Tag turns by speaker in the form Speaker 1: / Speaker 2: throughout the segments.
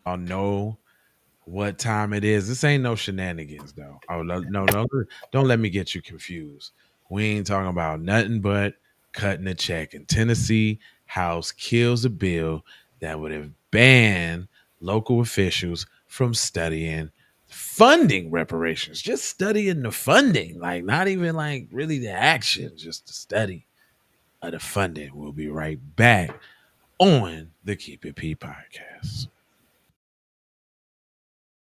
Speaker 1: Y'all know what time it is. This ain't no shenanigans, though. Oh, no, no, no. Don't let me get you confused. We ain't talking about nothing but cutting a check. In Tennessee, House kills a bill that would have banned local officials from studying funding reparations. Just studying the funding, like not even like really the action, just the study of the funding. We'll be right back on the Keep It P podcast.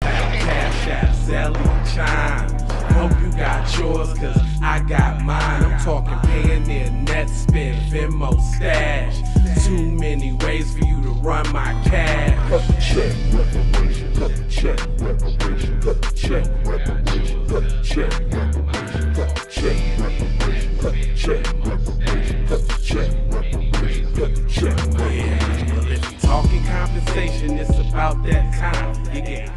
Speaker 1: Cash app, Zelly, Chime. Hope you got yours, cause I got mine. I'm talking Payoneer, Netspend, Venmo, Stash. Too many ways for you to run my cash. Cut the check, reparation, cut the check, reparation, cut the check, reparation, cut the check, reparation, cut the check, reparation, cut the check, reparation, cut the check, reparation, cut the check. Yeah, well, if you talking compensation, it's about that time. You get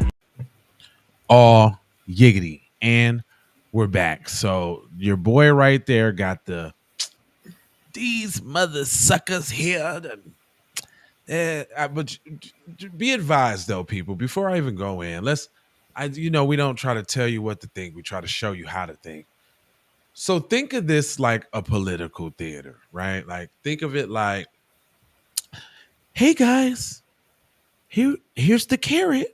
Speaker 1: all yiggity, and we're back. So your boy right there got these mother suckers here. But be advised though, people. Before I even go in, we don't try to tell you what to think. We try to show you how to think. So think of this like a political theater, right? Like think of it like, hey guys, here's the carrot.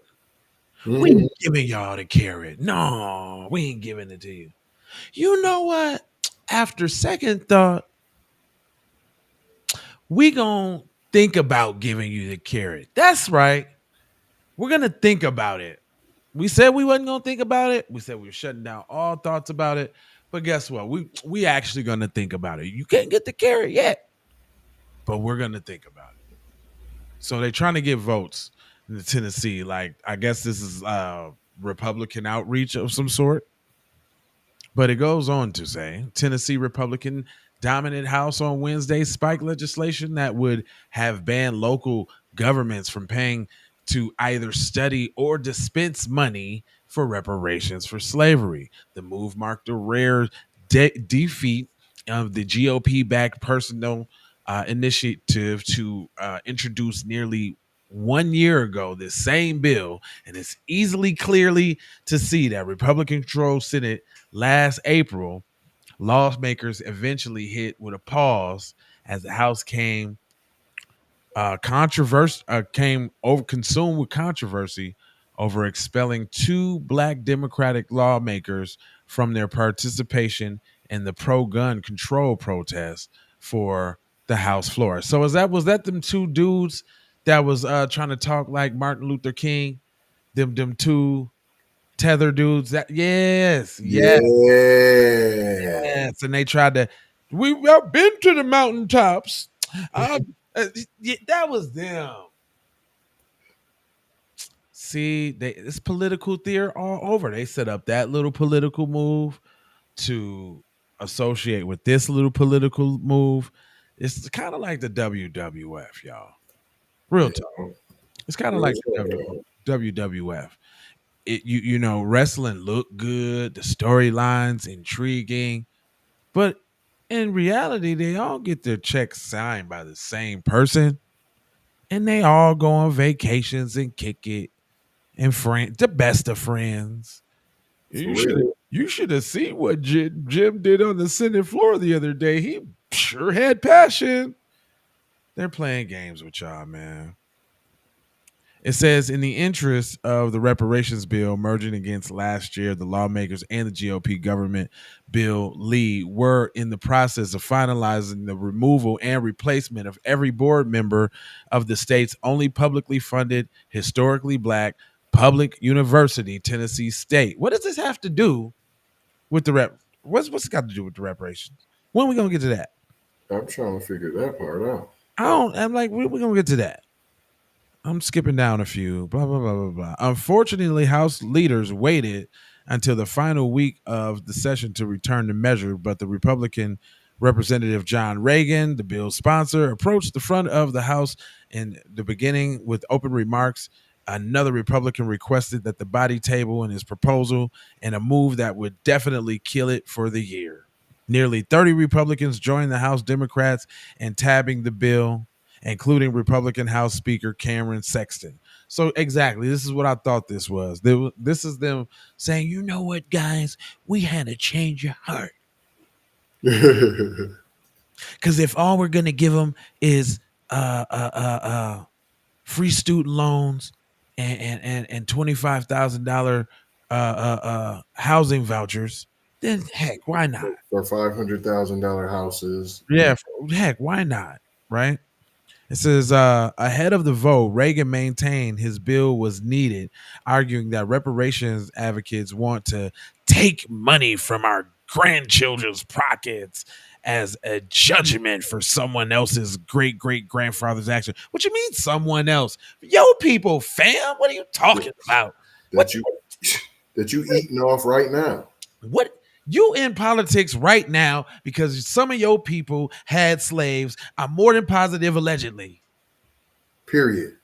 Speaker 1: We ain't giving y'all the carrot. No, we ain't giving it to you. You know what? After second thought, we gonna think about giving you the carrot. That's right. We're gonna think about it. We said we wasn't gonna think about it. We said we were shutting down all thoughts about it. But guess what? We actually gonna think about it. You can't get the carrot yet, but we're gonna think about it. So they're trying to get votes in Tennessee. Like I guess this is Republican outreach of some sort. But it goes on to say Tennessee Republican dominant House on Wednesday spiked legislation that would have banned local governments from paying to either study or dispense money for reparations for slavery. The move marked a rare defeat of the GOP backed personal initiative to introduce nearly 1 year ago this same bill, and it's easily clearly to see that Republican controlled Senate last April, lawmakers eventually hit with a pause as the House came over consumed with controversy over expelling two black Democratic lawmakers from their participation in the pro-gun control protest for the House floor. So was that them two dudes that was trying to talk like Martin Luther King? Them two tether dudes that yes,
Speaker 2: Yeah.
Speaker 1: yes, and they tried to. We've been to the mountaintops. That was them. See, it's political theater all over. They set up that little political move to associate with this little political move. It's kind of like the WWF, y'all. Real talk. It's kind of like the WWF. Wrestling looked good, the storylines intriguing, but in reality, they all get their checks signed by the same person, and they all go on vacations and kick it and friend the best of friends. You should have seen what Jim did on the Senate floor the other day. He sure had passion. They're playing games with y'all, man. It says, in the interest of the reparations bill merging against last year, the lawmakers and the GOP government bill lead were in the process of finalizing the removal and replacement of every board member of the state's only publicly funded, historically black public university, Tennessee State. What does this have to do with the rep? What's it got to do with the reparations? When are we gonna get to that?
Speaker 2: I'm trying to figure that part out.
Speaker 1: I'm like, we're gonna get to that. I'm skipping down a few. Blah blah blah blah blah. Unfortunately, House leaders waited until the final week of the session to return the measure, but the Republican Representative John Reagan, the bill's sponsor, approached the front of the House in the beginning with open remarks. Another Republican requested that the body table in his proposal, in a move that would definitely kill it for the year. Nearly 30 Republicans joined the House Democrats in tabbing the bill, including Republican House Speaker Cameron Sexton. So exactly, this is what I thought this was. This is them saying, you know what, guys, we had to change your heart because if all we're gonna give them is free student loans and $25,000 housing vouchers, then heck, why not?
Speaker 2: For $500,000 houses.
Speaker 1: Yeah, heck, why not? Right? It says, ahead of the vote, Reagan maintained his bill was needed, arguing that reparations advocates want to take money from our grandchildren's pockets as a judgment for someone else's great great grandfather's action. What you mean, someone else? Yo, people, fam, what are you talking about? What?
Speaker 2: that you that you eating off right now.
Speaker 1: What? You in politics right now because some of your people had slaves. I'm more than positive, allegedly.
Speaker 2: Period.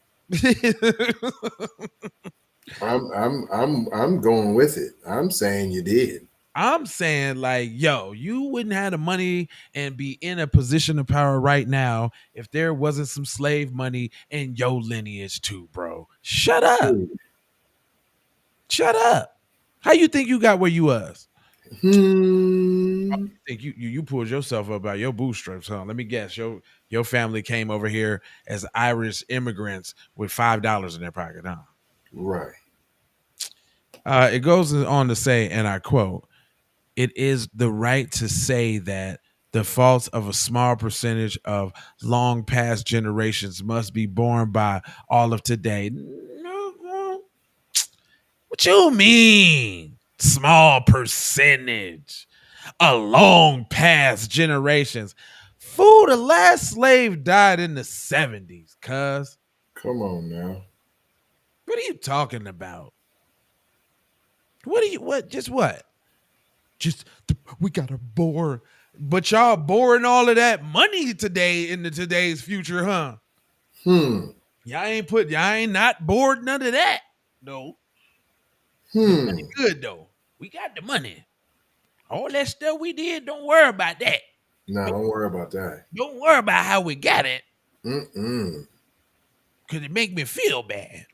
Speaker 2: I'm going with it. I'm saying you did.
Speaker 1: I'm saying, like, yo, you wouldn't have the money and be in a position of power right now if there wasn't some slave money in your lineage too, bro. Shut up.
Speaker 2: Period.
Speaker 1: Shut up. How you think you got where you was?
Speaker 2: Hmm.
Speaker 1: Think you pulled yourself up by your bootstraps, huh? Let me guess. Your family came over here as Irish immigrants with $5 in their pocket, huh?
Speaker 2: Right.
Speaker 1: It goes on to say, and I quote, it is the right to say that the faults of a small percentage of long past generations must be borne by all of today. What you mean? Small percentage. A long past generations. Fool, the last slave died in the 70s, cuz.
Speaker 2: Come on now.
Speaker 1: What are you talking about? What? Just we gotta bore, but y'all boring all of that money today into today's future, huh?
Speaker 2: Hmm.
Speaker 1: Y'all ain't not bored none of that. No, the money
Speaker 2: Hmm.
Speaker 1: good though. We got the money. All that stuff we did, don't worry about that.
Speaker 2: Nah,
Speaker 1: Don't,
Speaker 2: don't worry about that.
Speaker 1: don't worry about how we got it,
Speaker 2: Mm-mm.
Speaker 1: because it make me feel bad.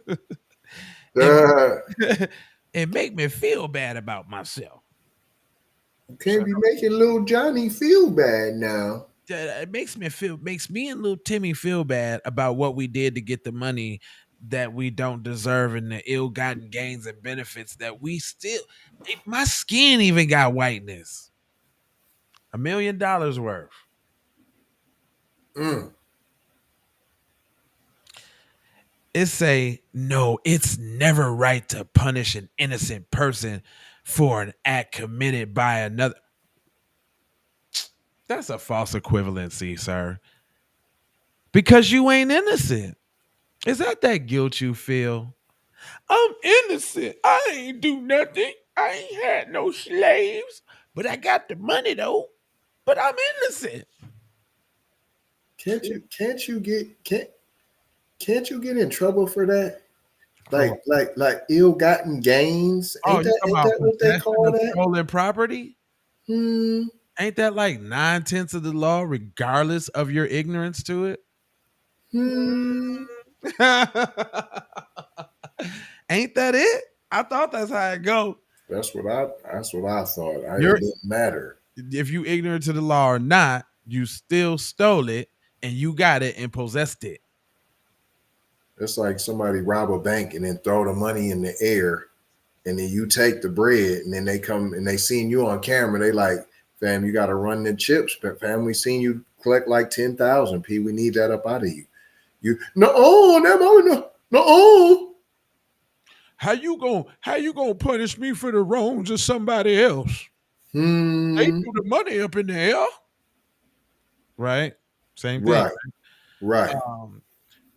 Speaker 1: it,
Speaker 2: Uh,
Speaker 1: it make me feel bad about myself.
Speaker 2: can't be making little Johnny feel bad now.
Speaker 1: It makes me and little Timmy feel bad about what we did to get the money that we don't deserve and the ill-gotten gains and benefits that we still. My skin even got whiteness. $1 million worth.
Speaker 2: Mm.
Speaker 1: It say no, it's never right to punish an innocent person for an act committed by another. That's a false equivalency, sir. Because you ain't innocent. Is that guilt you feel? I'm innocent. I ain't do nothing. I ain't had no slaves, but I got the money though. But I'm innocent.
Speaker 2: Can't you get in trouble for that?
Speaker 1: For what?
Speaker 2: Like ill-gotten gains.
Speaker 1: Oh,
Speaker 2: Ain't
Speaker 1: you
Speaker 2: that
Speaker 1: talking
Speaker 2: ain't
Speaker 1: about
Speaker 2: that what they
Speaker 1: possession
Speaker 2: call
Speaker 1: of
Speaker 2: that?
Speaker 1: stolen property?
Speaker 2: Hmm.
Speaker 1: Ain't that like 9/10 of the law, regardless of your ignorance to it?
Speaker 2: Hmm.
Speaker 1: Ain't that it? I thought that's how it go.
Speaker 2: That's what I thought. It
Speaker 1: You're
Speaker 2: didn't matter.
Speaker 1: if you ignorant to the law or not, you still stole it and you got it and possessed it.
Speaker 2: It's like somebody rob a bank and then throw the money in the air, and then you take the bread, and then they come and they seen you on camera. They like, fam, you got to run the chips. But fam, we seen you collect like 10,000. P, we need that up out of you. You no, oh, no.
Speaker 1: How you gonna punish me for the wrongs of somebody else? They
Speaker 2: Hmm.
Speaker 1: threw the money up in the air. Right? Same thing.
Speaker 2: Right. Right.
Speaker 1: Um,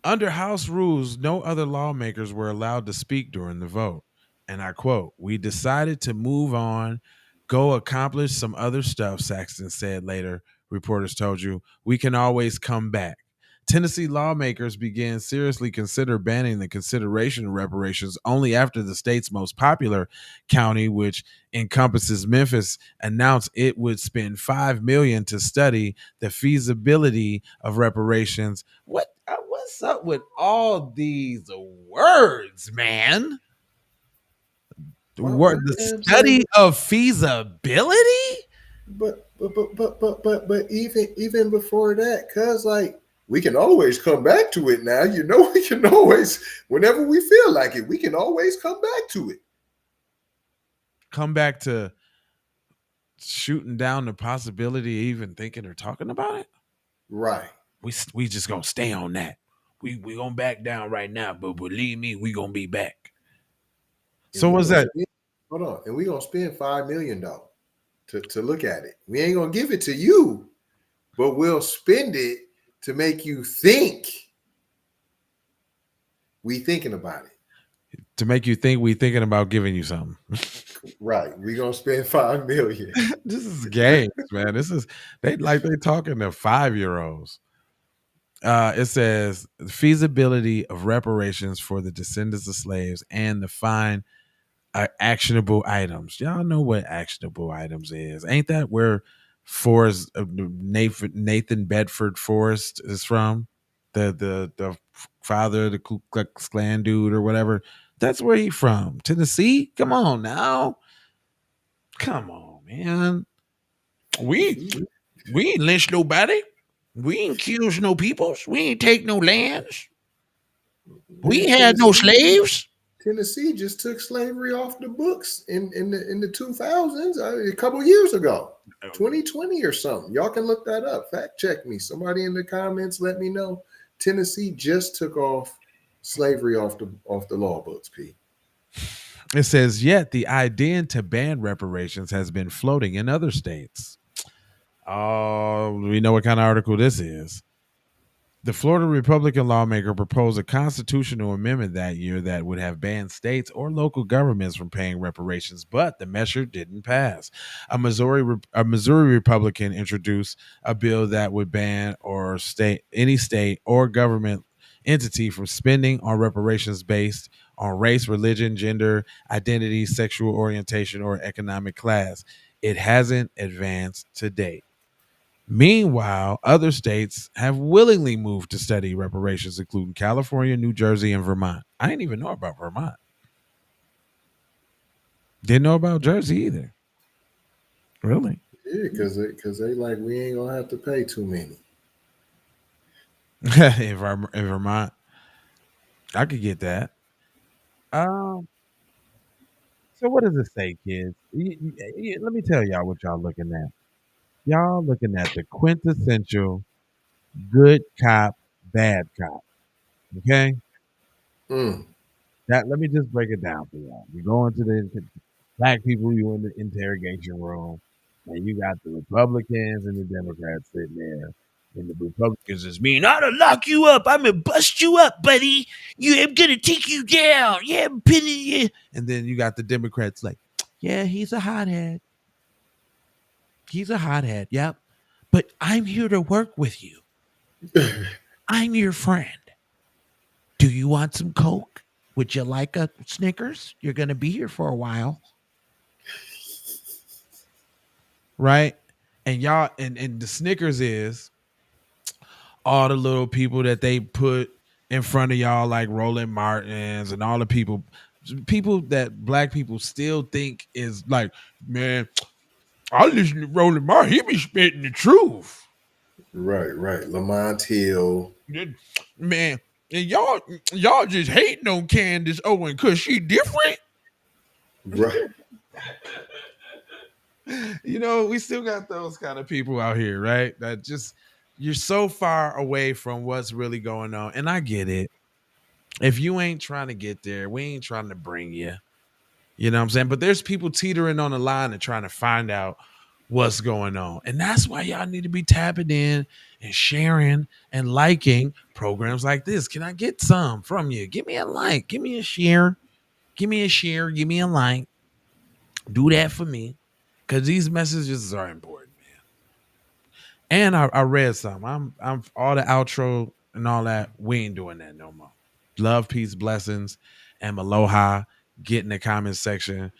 Speaker 1: Under House rules, no other lawmakers were allowed to speak during the vote. And I quote, we decided to move on, go accomplish some other stuff, Saxton said later. Reporters told you, we can always come back. Tennessee lawmakers began seriously consider banning the consideration of reparations only after the state's most popular county, which encompasses Memphis, announced it would spend $5 million to study the feasibility of reparations. What What's up with all these words, man? The word,
Speaker 2: My
Speaker 1: the
Speaker 2: damn
Speaker 1: study
Speaker 2: self.
Speaker 1: of feasibility.
Speaker 2: But even before that, cuz like we can always come back to it now. You know, we can always, whenever we feel like it, we can always come back to it.
Speaker 1: Come back to shooting down the possibility of even thinking or talking about it.
Speaker 2: Right.
Speaker 1: We just gonna stay on that. We gonna back down right now, but believe me, we gonna be back.
Speaker 2: And
Speaker 1: So
Speaker 2: we
Speaker 1: what's
Speaker 2: gonna
Speaker 1: that?
Speaker 2: spend hold on. And we gonna spend $5 million to look at it. We ain't gonna give it to you, but we'll spend it to make you think we thinking about it.
Speaker 1: To make you think we thinking about giving you something.
Speaker 2: Right. We gonna spend 5 million.
Speaker 1: This is games, man. This is they talking to 5-year-olds. It says the feasibility of reparations for the descendants of slaves and the fine actionable items. Y'all know what actionable items is, ain't that where Forrest Nathan Bedford Forrest is from? The father of the Ku Klux Klan dude or whatever. That's where he from. Tennessee. Come on now. Come on, man. We we ain't lynched nobody. We ain't killed no peoples. We ain't take no lands. We
Speaker 2: Man,
Speaker 1: ain't had no
Speaker 2: Tennessee
Speaker 1: slaves.
Speaker 2: Tennessee just took slavery off the books in the 2000s, a couple years ago, 2020 or something. Y'all can look that up. Fact check me. Somebody in the comments, let me know. Tennessee just took off slavery off the law books, Pete.
Speaker 1: It says, yet the idea to ban reparations has been floating in other states. Oh, we know what kind of article this is. The Florida Republican lawmaker proposed a constitutional amendment that year that would have banned states or local governments from paying reparations, but the measure didn't pass. A Missouri Republican introduced a bill that would ban or any state or government entity from spending on reparations based on race, religion, gender, identity, sexual orientation, or economic class. It hasn't advanced to date. Meanwhile, other states have willingly moved to study reparations, including California, New Jersey, and Vermont. I didn't even know about Vermont. Didn't know about Jersey either. Really?
Speaker 2: Yeah, because they like we ain't gonna have to pay too many.
Speaker 1: In Vermont, I could get that. Um, so what does it say, kids? Let me tell y'all what y'all looking at. Y'all looking at the quintessential good cop, bad cop. Okay,
Speaker 2: Mm,
Speaker 1: that let me just break it down for y'all. You go into the black people, you in the interrogation room, and you got the Republicans and the Democrats sitting there. And the Republicans is mean, I'm gonna lock you up. I'm gonna bust you up, buddy. I'm gonna take you down. Yeah, I'm pinning you. And then you got the Democrats like, yeah, he's a hothead. He's a hothead. Yep. But I'm here to work with you. I'm your friend. Do you want some Coke? Would you like a Snickers? You're gonna be here for a while. Right? And y'all and the Snickers is all the little people that they put in front of y'all, like Roland Martins and all the people that black people still think is like, man, I listen to Roland Martin. He be spitting the truth.
Speaker 2: right. Lamont Hill.
Speaker 1: Man, and y'all just hating on Candace Owen because she different.
Speaker 2: Right.
Speaker 1: We still got those kind of people out here, right? That just you're so far away from what's really going on. And I get it. If you ain't trying to get there, we ain't trying to bring you. You know what I'm saying? But there's people teetering on the line and trying to find out what's going on. And that's why y'all need to be tapping in and sharing and liking programs like this. Can I get some from you? Give me a like, give me a share, give me a share, give me a like. Do that for me. Because these messages are important, man. And I read some. I'm all the outro and all that. We ain't doing that no more. Love, peace, blessings, and aloha. Get in the comment section.